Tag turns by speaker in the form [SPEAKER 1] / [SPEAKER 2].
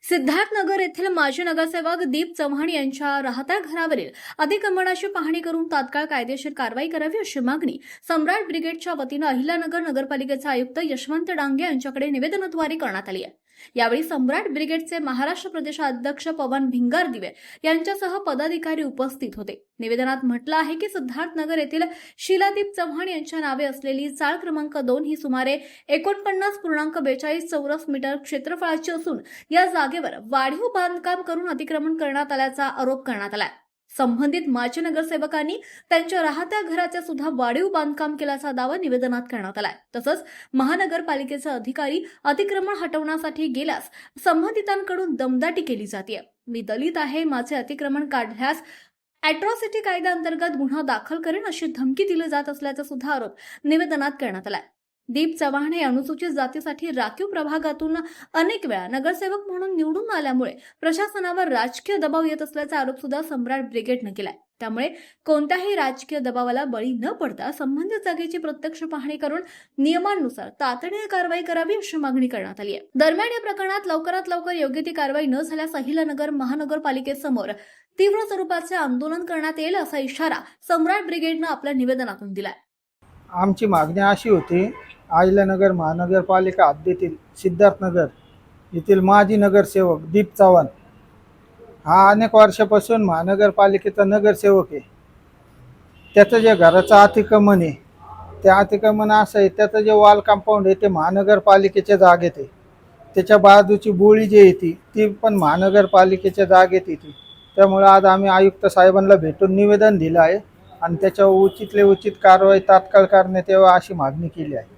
[SPEAKER 1] सिद्धार्थनगर येथील माजी नगरसेवक दीप चव्हाण यांच्या राहत्या घरावरील अतिक्रमणाची पाहणी करून तात्काळ कायदेशीर कारवाई करावी अशी मागणी सम्राट ब्रिगेडच्या वतीनं अहिल्यानगर नगरपालिकेचे आयुक्त यशवंत डांगे यांच्याकडे निवेदनाद्वारे करण्यात आली आहे। यावेळी सम्राट ब्रिगेडचे महाराष्ट्र प्रदेशाध्यक्ष पवन भिंगारदिवे यांच्यासह पदाधिकारी उपस्थित होते। निवेदनात म्हटलं आहे की सिद्धार्थनगर येथील शीलादीप चव्हाण यांच्या नावे असलेली चाळ क्रमांक 2 ही सुमारे 49.42 चौरस मीटर क्षेत्रफळाची असून या जागेवर वाढीव बांधकाम करून अतिक्रमण करण्यात आल्याचा आरोप करण्यात आला। संबंधित माजी नगरसेवकांनी त्यांच्या राहत्या घराचे सुद्धा वाढीव बांधकाम केल्याचा दावा निवेदनात करण्यात आलाय। तसंच महानगरपालिकेचे अधिकारी अतिक्रमण हटवण्यासाठी गेल्यास संबंधितांकडून दमदाटी केली जाते। मी दलित आहे, माझे अतिक्रमण काढल्यास अॅट्रॉसिटी कायद्याअंतर्गत गुन्हा दाखल करेन अशी धमकी दिली जात असल्याचा सुद्धा आरोप निवेदनात करण्यात आलाय। दीप चव्हाण हे अनुसूचित जातीसाठी राखीव प्रभागातून अनेक वेळा नगरसेवक म्हणून निवडून आल्यामुळे प्रशासनावर राजकीय दबाव येत असल्याचा आरोप सुद्धा सम्राट ब्रिगेडने केलाय। त्यामुळे कोणत्याही राजकीय दबावाला बळी न पडता संबंधित जागेची प्रत्यक्ष पाहणी करून नियमानुसार तातडीने कारवाई करावी अशी मागणी करण्यात आली आहे। दरम्यान या प्रकरणात लवकरात लवकर योग्य ती कारवाई न झाल्यास अहिल्यानगर महानगरपालिकेसमोर तीव्र स्वरूपाचे आंदोलन करण्यात येईल असा इशारा सम्राट ब्रिगेडने आपल्या निवेदनातून दिलाय।
[SPEAKER 2] आमची मागणी अशी होती, अहिल्यानगर महानगरपालिका हद्दीतील सिद्धार्थनगर येथील माजी नगरसेवक दीप चव्हाण हा अनेक वर्षापासून महानगरपालिकेचा नगरसेवक आहे। त्याचं जे घराचं अतिक्रमण आहे, त्या अतिक्रमण असं आहे, त्याचं जे वॉल कंपाऊंड आहे ते महानगरपालिकेच्या जागेत आहे। त्याच्या बाजूची बोळी जी येते ती पण महानगरपालिकेच्या जागेत येते। त्यामुळे आज आम्ही आयुक्त साहेबांना भेटून निवेदन दिलं आहे आणि त्याच्यावर उचितले उचित कारवाई तात्काळ करण्यात यावी अशी मागणी केली आहे।